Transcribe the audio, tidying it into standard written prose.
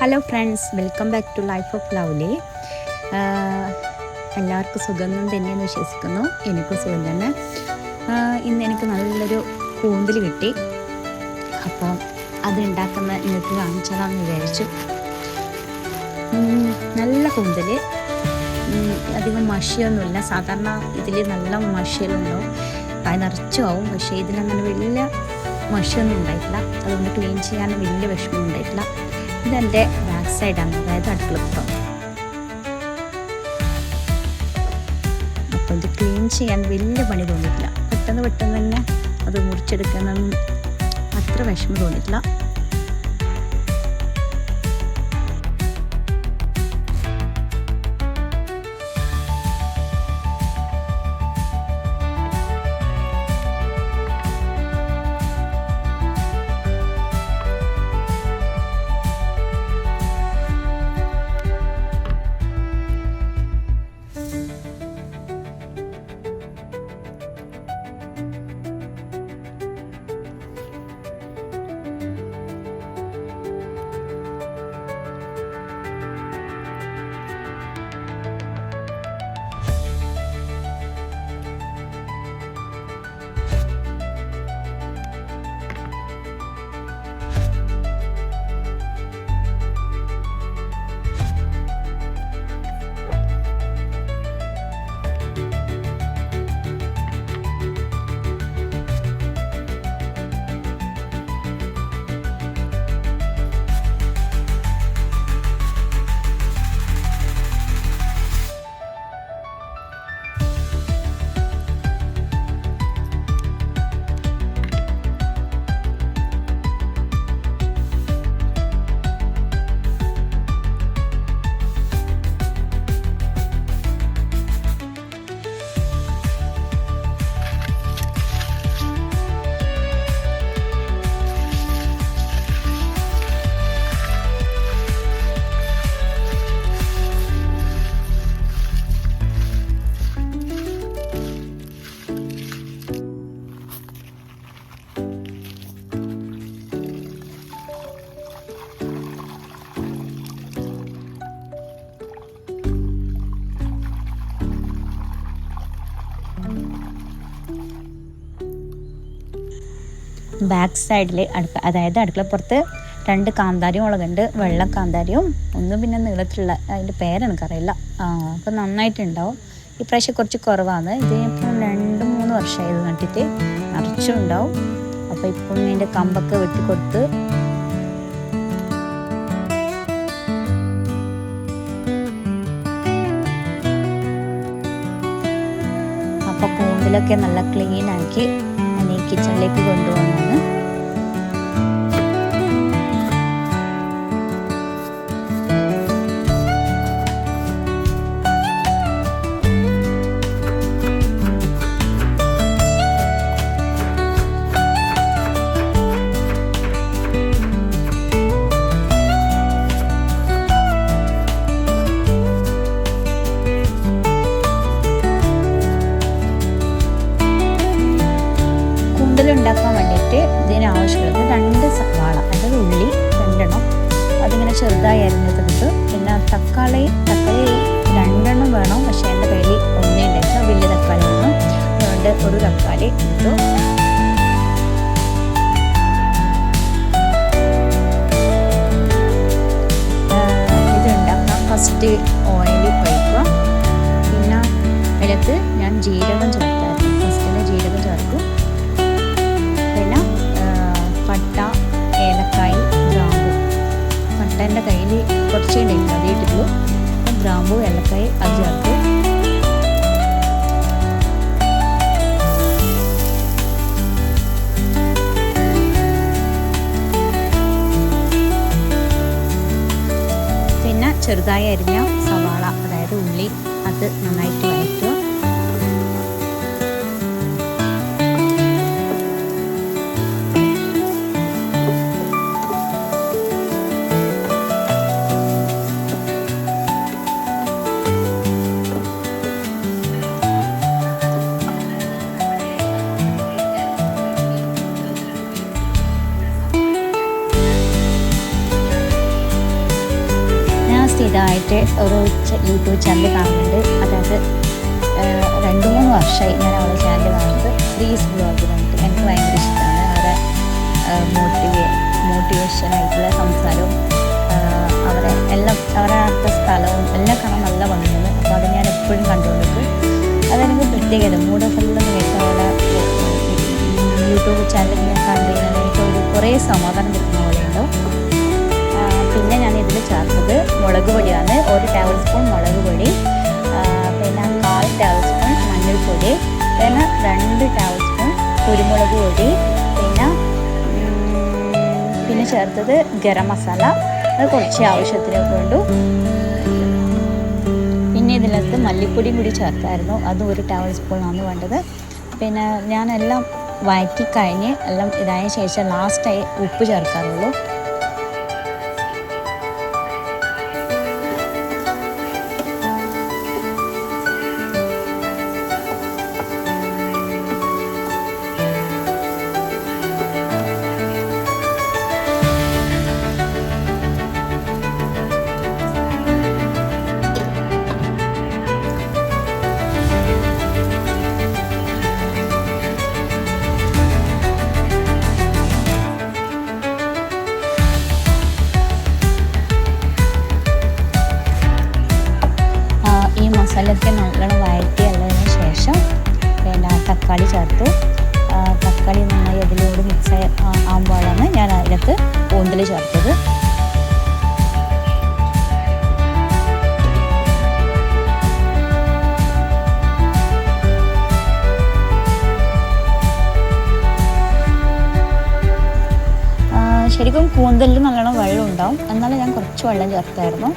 Hello friends, welcome back to life of lovely. എല്ലാവർക്കും സുഖം തന്നെയെന്ന് വിശ്വസിക്കുന്നു. എനിക്കും സുഖം തന്നെ. ഇന്ന് എനിക്ക് നല്ലൊരു കൂന്തൽ കിട്ടി. അപ്പം അതുണ്ടാക്കുന്ന നിങ്ങൾക്ക് കാണിച്ചതാണെന്ന് വിചാരിച്ചു. നല്ല കൂന്തൽ, അധികം മഷിയൊന്നുമില്ല. സാധാരണ ഇതിൽ നല്ല മഷിയെല്ലാം അത് നിറച്ചും ആവും. പക്ഷേ ഇതിലങ്ങനെ വലിയ മഷിയൊന്നും ഉണ്ടായിട്ടില്ല. അതുകൊണ്ട് ക്ലീൻ ചെയ്യാൻ വലിയ വിഷമം ഉണ്ടായിട്ടില്ല. ഇതെൻ്റെ ബാക്ക് സൈഡാണ്, അതായത് അടുക്കളപ്പുറം. അപ്പോൾ ഇത് ക്ലീൻ ചെയ്യാൻ വലിയ പണി തോന്നിയിട്ടില്ല. പെട്ടെന്ന് തന്നെ അത് മുറിച്ചെടുക്കാനൊന്നും അത്ര വിഷമം തോന്നിയിട്ടില്ല. ബാക്ക് സൈഡിൽ അതായത് അടുക്കളപ്പുറത്ത് 2 കാന്താരി മുളകുണ്ട്. വെള്ള കാന്താരിയും ഒന്ന് പിന്നെ നീളത്തിലുള്ള, അതിൻ്റെ പേരെനിക്കറിയില്ല. അപ്പോൾ നന്നായിട്ടുണ്ടാവും. ഇപ്രാവശ്യം കുറച്ച് കുറവാണ്. ഇതിനിപ്പം 2-3 വർഷമായി ഇത് നട്ടിട്ട്, നിറച്ചും ഉണ്ടാവും. അപ്പോൾ ഇപ്പം ഇതിൻ്റെ കമ്പൊക്കെ വെട്ടിക്കൊടുത്ത് അപ്പോൾ കൂന്തലൊക്കെ നല്ല ക്ലീനാക്കി ഞാൻ കിച്ചണിലേക്ക് കൊണ്ടുവന്നാണ്. ഉണ്ടാക്കാൻ വേണ്ടിയിട്ട് ഇതിനാവശ്യമുള്ളത് 2 സവാള, അതായത് ഉള്ളി 2 അതിങ്ങനെ ചെറുതായി അരിഞ്ഞത് കിട്ടും. പിന്നെ തക്കാളി 2 വേണം. പക്ഷേ എൻ്റെ കയ്യിൽ ഒന്നേ ഉണ്ടായിരുന്നു, വലിയ തക്കാളി വേണം. അതുകൊണ്ട് ഒരു തക്കാളി എടുത്തു. ഇതുണ്ടാക്കാം. ഫസ്റ്റ് ഓയിൽ ഒഴിക്കുക. പിന്നെ അതിലേക്ക് ഞാൻ ജീരകം ചേർത്തായിരുന്നു. ഫസ്റ്റിന് ജീരകം ചേർക്കും. പിന്നെ പട്ട, ഏലക്കായ്, ഗ്രാമ്പു. പട്ട എൻ്റെ കയ്യിൽ കുറച്ചേ ഉണ്ടായിരുന്നു, അതേ ഇട്ടുള്ളൂ. ഗ്രാമ്പു, ഏലക്കായ് അത് ചേർക്കും. പിന്നെ ചെറുതായി അരിഞ്ഞ സവാള, അതായത് ഉള്ളി, അത് നന്നായിട്ട് വഴറ്റുക. സ്ഥിരമായിട്ട് ഒരു യൂട്യൂബ് ചാനൽ കാണുന്നുണ്ട്. അതായത് 2-3 വർഷമായി ഞാൻ അവളുടെ ചാനൽ കാണുന്നത്. ശ്രീസ് വ്ലോഗ് പറഞ്ഞിട്ട് എനിക്ക് ഭയങ്കര ഇഷ്ടമാണ്. അവരെ മോട്ടിവേഷനായിട്ടുള്ള സംസാരവും അവരെ എല്ലാം അവരുടെ സ്ഥലവും എല്ലാം കാണാൻ നല്ല ഭംഗിയാണ്. അപ്പോൾ അത് ഞാൻ എപ്പോഴും കണ്ടുകൊണ്ടിരിക്കും. അതെനിക്ക് പ്രത്യേകത മൂടഫെല്ലാം കേട്ട് അവരുടെ യൂട്യൂബ് ചാനൽ ഞാൻ കണ്ടു കഴിഞ്ഞാൽ എനിക്കൊരു കുറേ സമാധാനം കിട്ടുന്ന പോലെയുണ്ടോ. പിന്നെ ഞാൻ ഇതിൽ ചേർത്തത് മുളക് പൊടിയാണ്. 1 ടേബിൾ സ്പൂൺ മുളക് പൊടി, പിന്നെ 1/4 ടേബിൾ സ്പൂൺ മഞ്ഞൾപ്പൊടി, പിന്നെ 2 ടേബിൾ സ്പൂൺ കുരുമുളക് പൊടി, പിന്നെ ചേർത്തത് ഗരം മസാല, അത് കുറച്ച് ആവശ്യത്തിന് വേണ്ടു. പിന്നെ ഇതിനകത്ത് മല്ലിപ്പൊടിയും കൂടി ചേർത്തായിരുന്നു, അതും 1 ടേബിൾ സ്പൂണാണ് വേണ്ടത്. പിന്നെ ഞാനെല്ലാം വഴറ്റി കഴിഞ്ഞ് എല്ലാം ഇതായ ശേഷം ലാസ്റ്റായി ഉപ്പ് ചേർക്കാറുള്ളൂ. മസാലയൊക്കെ നല്ലോണം വഴറ്റിയതിന് ശേഷം പിന്നെ തക്കാളി ചേർത്തു. തക്കാളി നന്നായി അതിലോട് മിക്സ് ആകുമ്പോഴാണ് ഞാൻ അതിനകത്ത് കൂന്തൽ ചേർത്തത്. ശരിക്കും കൂന്തലിൽ നല്ലോണം വെള്ളം ഉണ്ടാവും, എന്നാലും ഞാൻ കുറച്ച് വെള്ളം ചേർത്തായിരുന്നു.